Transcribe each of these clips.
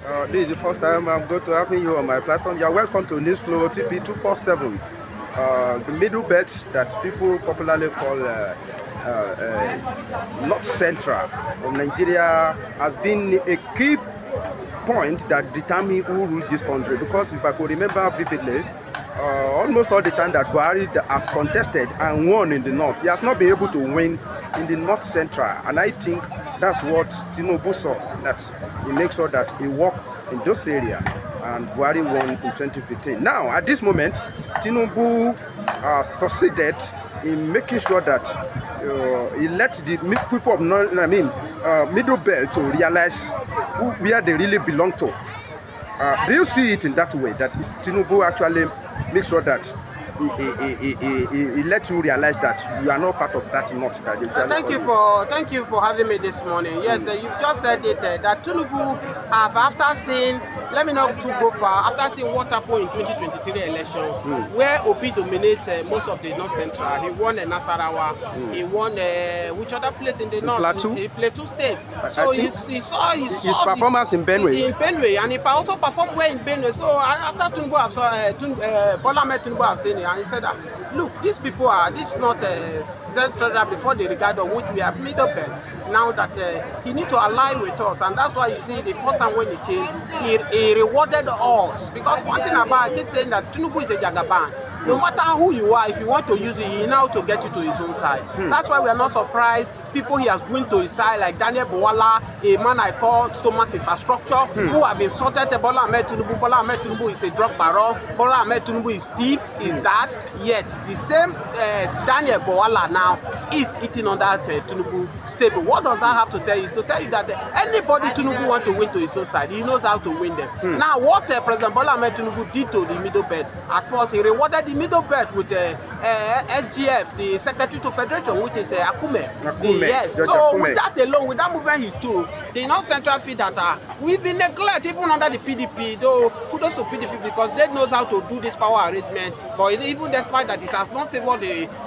This is the first time I'm going to having you on my platform. You're welcome to News Flow TV 247. The middle belt that people popularly call North Central of Nigeria has been a key point that determines who rules this country. Because if I could remember vividly, almost all the time that Buhari has contested and won in the North, he has not been able to win in the North Central. And I think that's what Tinunbu saw, that he makes sure that he works in those areas. And Buhari won in 2015. Now, at this moment, Tinunbu succeeded in making sure that he let the people of middle belt to realize where they really belong to. Do you see it in that way, that Tinunbu actually makes sure that he lets you realize that you are not part of that north? Thank you for having me this morning. Yes, you just said it that Tinunbu have, after seeing, let me not too go far, after seeing what happened in 2023 election, where Obi dominates most of the North Central. He won Nasarawa, he won which other place in the North? Plateau State. So he saw his performance in Benue. In Benue, and he also performed well in Benue. So after Tinunbu have Bola Ahmed Tinunbu have seen it, and he said that, look, these people are, this is not Central before the regard of which we have middle belt. Now that he need to align with us, and that's why you see the first time when he came, he rewarded us. Because one thing about, I keep saying that Tinunbu is a Jagaban. No matter who you are, if you want to use it, he knows to get you to his own side. That's why we are not surprised. People he has won to his side, like Daniel Bowala, a man I call stomach infrastructure, who have insulted Bola Ahmed Tinunbu. Bola Ahmed Tinunbu is a drug baron. Bola Ahmed Tinunbu is thief, is that. Yet the same Daniel Bowala now is eating on that Tinunbu stable. What does that have to tell you? So tell you that anybody Tinunbu want to win to his own side, he knows how to win them. Now what President Bola Ahmed Tinunbu did to the middle belt, at first he rewarded the middle belt with SGF, the Secretary to Federation, which is Akume. Yes, so with that alone, with that movement he took, the North Central feel that we've been neglected even under the PDP, though kudos to PDP because they knows how to do this power arrangement, but even despite that it has not favored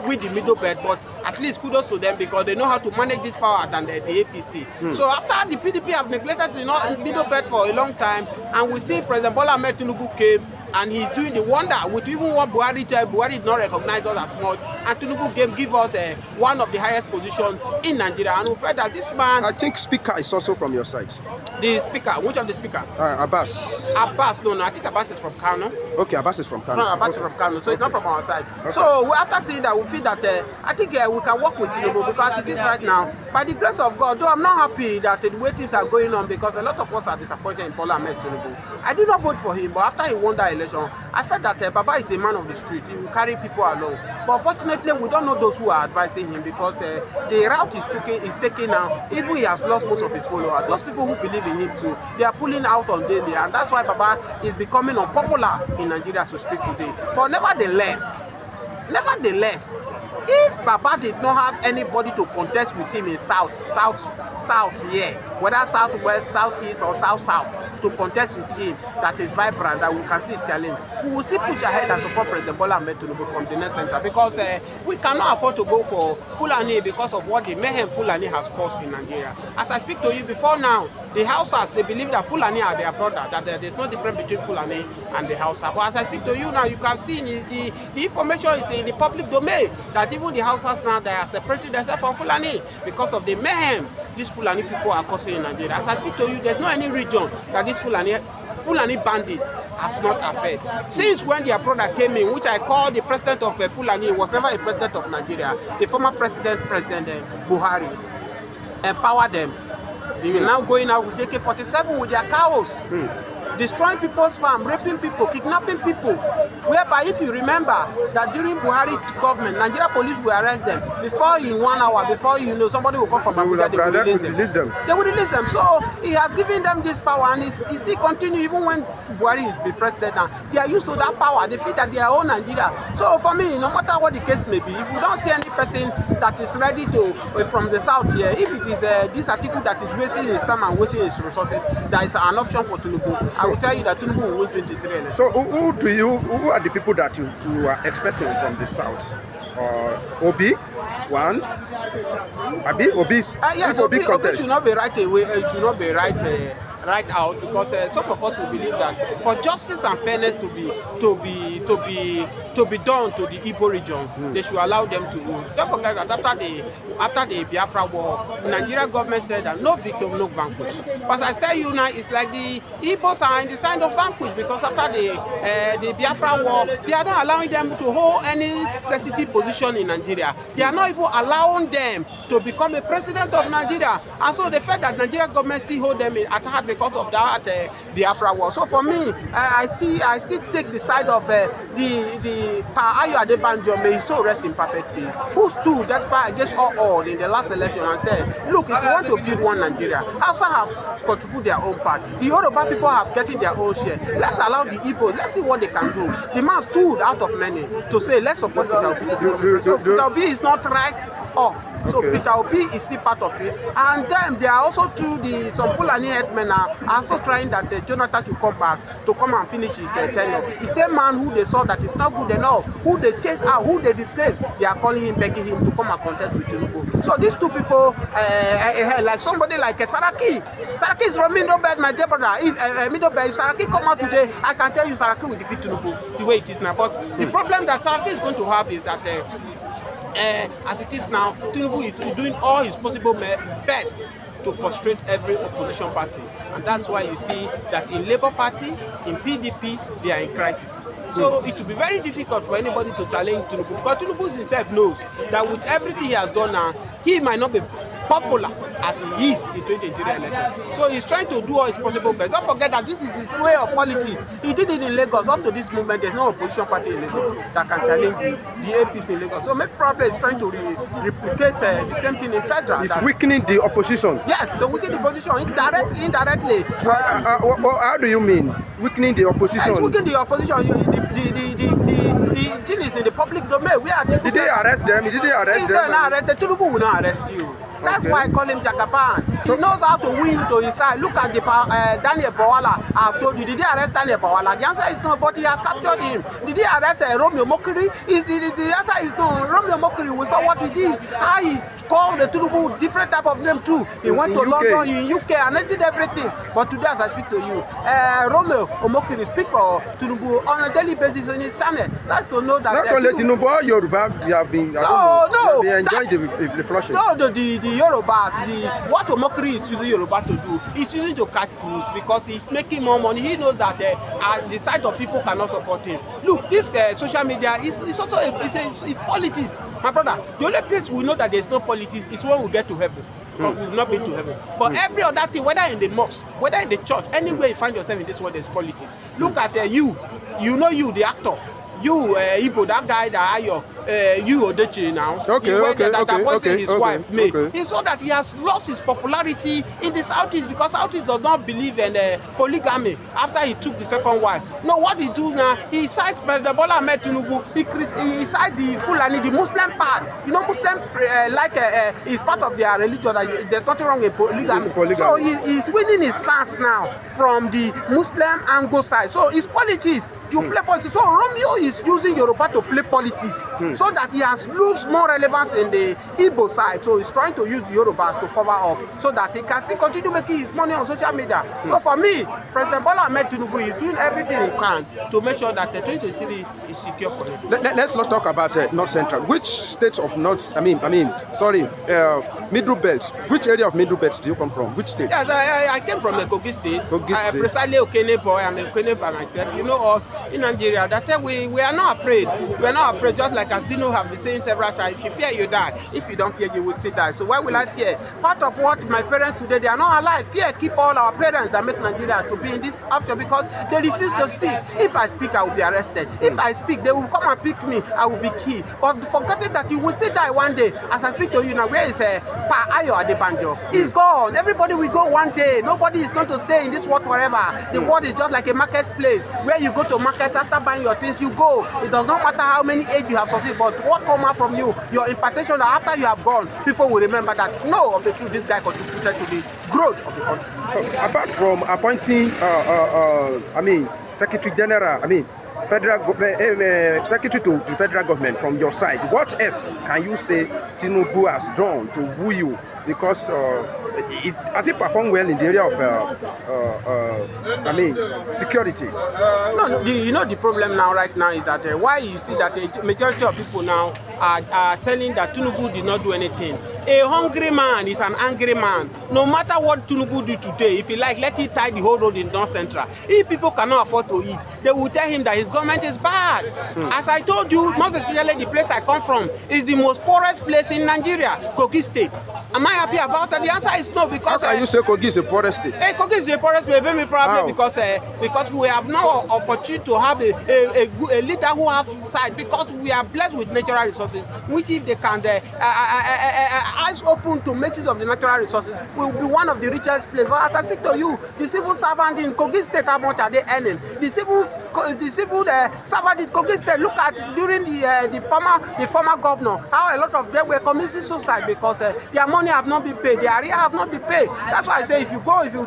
with the middle belt, but at least kudos to them because they know how to manage this power than the APC. So after the PDP have neglected the middle belt for a long time, and we see President Bola Ahmed Tinunbu came, and he's doing the wonder with even what Buhari did not recognize us as much, and Tinunbu give us one of the highest positions in Nigeria, and we felt that this man. I think speaker is also from your side. The speaker, which of the speaker? Abbas. Abbas, no, I think Abbas is from Kano. Okay, Abbas is from Kano. No, Abbas is from Kano, so it's not from our side. Okay. So after seeing that, we feel that I think we can work with Tinunbu because it is right now, by the grace of God, though I'm not happy that the way things are going on because a lot of us are disappointed in Bola Ahmed Tinunbu. I did not vote for him, but after he won that election, I felt that Baba is a man of the street. He will carry people along. But unfortunately, we don't know those who are advising him because the route is taken now. Even he has lost most of his followers. Those people who believe in him too, they are pulling out on daily, and that's why Baba is becoming unpopular in Nigeria as we speak today. But nevertheless, if Baba did not have anybody to contest with him in south here, whether southwest, southeast, or south, to contest with him that is vibrant, that we can see his challenge, we will still push ahead and support President Bola Ahmed Tinunbu from the North Central because we cannot afford to go for Fulani because of what the mayhem Fulani has caused in Nigeria. As I speak to you before now, the Hausas, they believe that Fulani are their brother, that there's no difference between Fulani and the Hausa. But as I speak to you now, you can see the information is in the public domain that even the Hausas now, they are separating themselves from Fulani because of the mayhem these Fulani people are causing in Nigeria. As I speak to you, there's not any region that this Fulani bandit has not affected. Since when their brother came in, which I call the president of Fulani, was never a president of Nigeria, the former President Buhari, empowered them. They will now going out with AK-47 with their cows. Destroying people's farm, raping people, kidnapping people. Whereby, if you remember that during Buhari government, Nigeria police will arrest them. Before in 1 hour, before you know, somebody will come from Abuja, they will release them. They will release them. So he has given them this power, and he still continue even when Buhari is the president. Now they are used to that power. They feel that they are own Nigeria. So for me, no matter what the case may be, if you don't see any person that is ready to from the south here, if it is this article that is wasting his time and wasting his resources, there is an option for Tinunbu. I will tell you that Tinunbu will win 23 elections. So who are the people that you are expecting from the south? Obi, one. Obi yes, Obi should not be right away. It should not be right right out, because some of us will believe that for justice and fairness to be done to the Igbo regions, they should allow them to rule. Don't forget that after the Biafra war, the Nigerian government said that no victim, no vanquish. But I tell you now, it's like the Igbos are in the sign of vanquish, because after the Biafra war, they are not allowing them to hold any sensitive position in Nigeria. They are not even allowing them to become a president of Nigeria. And so the fact that Nigerian government still hold them at heart because of that Biafra war. So for me, I still take the side of the Ayo Adebanjo, may he so rest in perfect peace, who stood despite against all in the last election and said, look, if you want to build one Nigeria, Hausa have contributed their own part. The Yoruba people have getting their own share. Let's allow the Igbo, let's see what they can do. The man stood out of many to say, let's support Peter Obi. So Peter Obi is not right off. So Peter Obi is still part of it, and then they are also some Fulani headmen are also trying that Jonathan should come back to come and finish his tenure. The same man who they saw that is not good enough, who they chase out, who they disgrace, they are calling him, begging him to come and contest with Tinunbu. So these two people, like somebody like Saraki is from Middlebelt, my dear brother. If Saraki come out today, I can tell you Saraki will defeat Tinunbu the way it is now. But the problem that Saraki is going to have is that as it is now, Tinunbu is doing all his possible best to frustrate every opposition party. And that's why you see that in Labour Party, in PDP, they are in crisis. So it will be very difficult for anybody to challenge Tinunbu, because Tinunbu himself knows that with everything he has done now, he might not be popular as he is in 2023 election. So he's trying to do all his possible best. Don't forget that this is his way of politics. He did it in Lagos. Up to this moment, there's no opposition party in Lagos that can challenge the APC in Lagos. So maybe probably is trying to replicate the same thing in federal. It's weakening the opposition. Yes, the weakening the opposition indirectly. How do you mean weakening the opposition? It's weakening the opposition. The thing is in the public domain. Did they arrest them? Did they arrest them? The Tinunbu will not arrest you. That's why I call him Jagaban. He knows how to win you to his side. Look at the Daniel Bawala. I've told you, did he arrest Daniel Bawala? The answer is no, but he has captured him. Did he arrest Romeo Mokiri? The answer is no. Romeo Mokiri was not what he did. He called the Tinunbu different type of name too. He went to London, in UK, and he did everything. But today, as I speak to you, Romeo Mokiri speak for Tinunbu on a daily basis on his channel. That's to know that. Not only Tinunbu, Yoruba, they have been. So no, they enjoy the flushing. No, the Yorubas, what Omokri is using Yoruba to do, he's using to catch crews because he's making more money. He knows that the side of people cannot support him. Look, this social media is also it's politics, my brother. The only place we know that there's no politics is when we get to heaven. Because we've not been to heaven. But every other thing, whether in the mosque, whether in the church, anywhere you find yourself in this world, there's politics. Look at you, the actor. You, Ibo, that guy that you Odechi now. That poisoned his wife, May. He saw that he has lost his popularity in the Southeast because Southeast does not believe in polygamy after he took the second wife. No, what he do now, he cites President Bola Ahmed Tinunbu, he cites the Fulani, the Muslim part. You know, Muslim is part of their religion. There's nothing wrong in polygamy. So he's winning his fans now from the Muslim angle side. So it's politics. You play politics. So Romeo is using Yoruba to play politics so that he has lose more relevance in the Igbo side. So he's trying to use the Yorubas to cover up so that he can still continue making his money on social media. So for me, President Bola Ahmed Tinunbu is doing everything he can to make sure that the 2023 is secure for him. Let's not talk about North Central. Which states of North? Middle Belt. Which area of Middle Belt do you come from? Which state? Yes, I came from the Kogi State. Precisely Okene boy. I'm Okene by myself. You know us in Nigeria. That we are not afraid. We are not afraid. Just like as Dino have been saying several times. If you fear, you die. If you don't fear, you will still die. So why will I fear? Part of what my parents today, they are not alive. Fear keep all our parents that make Nigeria to be in this option because they refuse to speak. If I speak, I will be arrested. If I speak, they will come and pick me. I will be killed. But forgetting that you will still die one day. As I speak to you now, where is Ayo Adebanjo? He's gone. Everybody will go one day. Nobody is going to stay in this world forever. The world is just like a marketplace where you go to market after buying your things, you go. It does not matter how many age you have succeeded, but what come out from you, your impartation after you have gone, people will remember that no, of the truth, this guy contributed to the growth of the country. So, apart from appointing, Secretary General, federal government, secretary to the federal government from your side, what else can you say Tinunbu has done to woo you because has it performed well in the area of security? No, you know the problem now, right now, is that why you see that the majority of people now are telling that Tinunbu did not do anything. A hungry man is an angry man. No matter what Tinunbu do today, if he like, let it tie the whole road in North Central. If people cannot afford to eat, they will tell him that his government is bad. As I told you, most especially the place I come from is the most poorest place in Nigeria, Kogi State. Am I happy about that? The answer is no, because how can you say Kogi is a poorest state? Kogi is a poorest place, maybe probably because we have no opportunity to have a leader who have sight, because we are blessed with natural resources, which if they can eyes open to make use of the natural resources, will be one of the richest places. But as I speak to you, the civil servant in Kogi State, how much are they earning? The civil servant in Kogi State, look at during the former governor, how a lot of them were committing suicide because their money have not been paid, their area have not been paid. That's why I say if you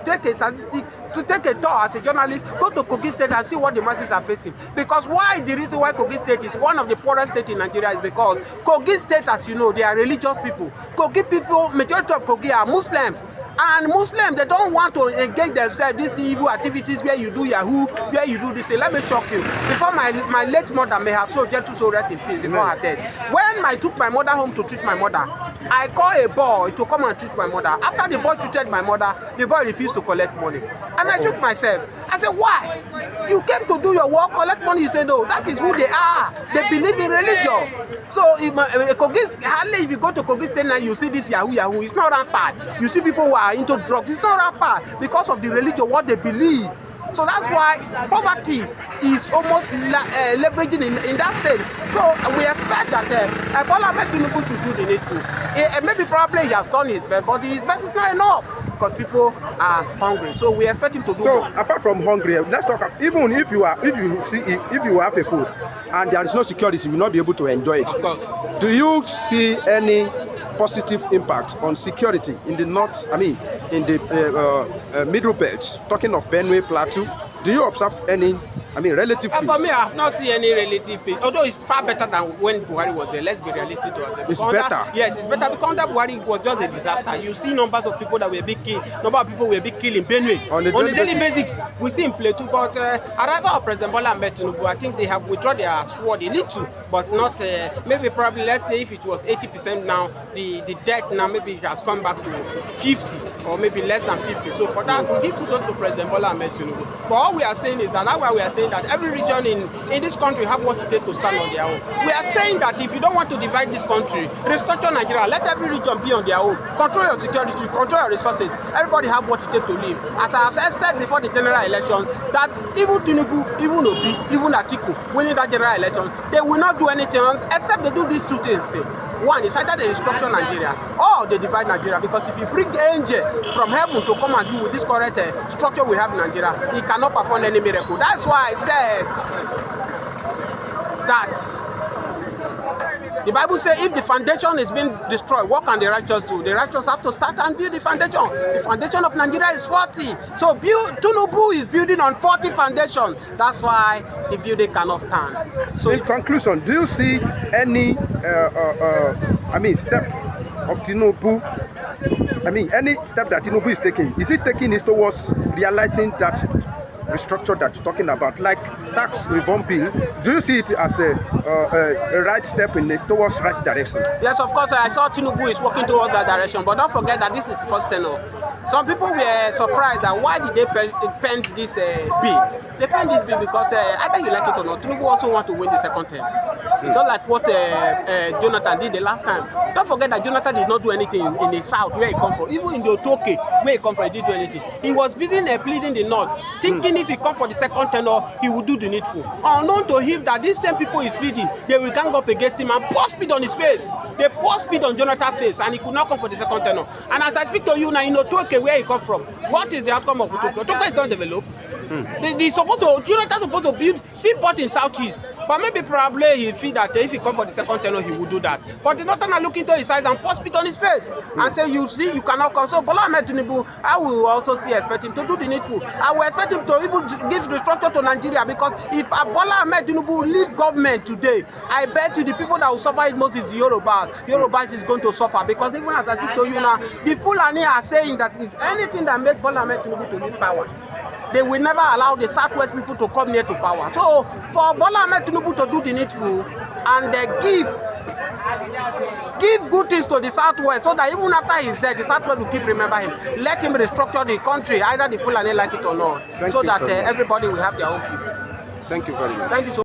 take a statistic, to take a tour as a journalist, go to Kogi State and see what the masses are facing. Because the reason why Kogi State is one of the poorest states in Nigeria is because Kogi State, as you know, they are religious people. Kogi people, majority of Kogi are Muslims. And Muslims, they don't want to engage themselves in these evil activities where you do Yahoo, where you do this. Let me shock you. Before my late mother, may have so gentle soul rest in peace, before her death. When I took my mother home to treat my mother, I called a boy to come and treat my mother. After the boy treated my mother, the boy refused to collect money. And I shook myself. I said, why? You came to do your work, collect money. You say, no, that is who they are. They believe in religion. So hardly if you go to Kogi State now, you see this Yahoo. It's not rampant. You see people who are into drugs. It's not rampant because of the religion, what they believe. So that's why poverty is almost leveraging in that state. So we expect that Bola Tinunbu should do the needful. Maybe probably he has done his best, but his best is not enough because people are hungry. So we expect him to do more. Apart from hungry, let's talk. Even if you have a food and there is no security, you will not be able to enjoy it. Of course. Do you see any positive impact on security in the north? In the middle belt, talking of Benue Plateau, do you observe any relative peace? For me, I have not seen any relative peace. Although it's far better than when Buhari was there. Let's be realistic to ourselves. It's better? Yes, it's better because under Buhari it was just a disaster. You see numbers of people that were being killed. Number of people were being killed in Benue. On a daily basis. We see in Plateau. But arrival of President Bola Tinunbu, I think they have withdrawn their sword a little, but not, maybe probably, let's say if it was 80% now, the debt now maybe has come back to 50 or maybe less than 50. So for that, we give kudos to President Bola Tinunbu. But all we are saying is that's why we are saying that every region in this country have what it takes to stand on their own. We are saying that if you don't want to divide this country, restructure Nigeria, let every region be on their own. Control your security, control your resources. Everybody have what it takes to live. As I have said before the general election, that even Tinunbu, even Obi, even Atiku, winning that general election, they will not do anything else except they do these two things. One is either they restructure Nigeria or they divide Nigeria, because if you bring the angel from heaven to come and do with this current structure we have in Nigeria, he cannot perform any miracle. That's why I said that the Bible says if the foundation is being destroyed, what can the righteous do? The righteous have to start and build the foundation. The foundation of Nigeria is 40. So Tinunbu is building on 40 foundations. That's why the building cannot stand. So in conclusion, do you see any step of Tinunbu? Any step that Tinunbu is taking? Is he taking it towards realizing that restructure that you're talking about, like tax reform bill? Do you see it as a right step towards right direction? Yes, of course. I saw Tinunbu is working towards that direction, but don't forget that this is first tenure. Some people were surprised that why did they pen this bill? They pen this bill because either you like it or not, Tinunbu also want to win the second term. It's not like what Jonathan did the last time. Don't forget that Jonathan did not do anything in the south where he come from. Even in the Otoke where he come from, he didn't do anything. He was busy pleading the north, thinking if he come for the second tenure, he would do the needful. Unknown to him that these same people is pleading, they will gang up against him and pour speed on his face. They pour speed on Jonathan's face, and he could not come for the second tenure. And as I speak to you now, in Otoke where he come from, what is the outcome of Otoke? Otoke is not developed. Jonathan is supposed to build seaport in southeast. But maybe probably he feel that if he come for the second tenure, he will do that. But the northern are looking to his eyes and pour spit on his face and say, you see, you cannot come. So Bola Ahmed Tinubu, I will also expect him to do the needful. I will expect him to even give the structure to Nigeria, because if Bola Ahmed Tinubu leave government today, I bet you the people that will suffer it most is the Yorubas. Yorubas is going to suffer, because even as I speak to you now, the Fulani are saying that if anything that makes Bola Ahmed Tinubu to leave power, they will never allow the Southwest people to come near to power. So for Bola Ahmed Tinubu to do the needful and give good things to the Southwest, so that even after he's dead, the Southwest will keep remember him. Let him restructure the country, either the Fulani like it or not, so that everybody will have their own peace. Thank you very much. Thank you so much.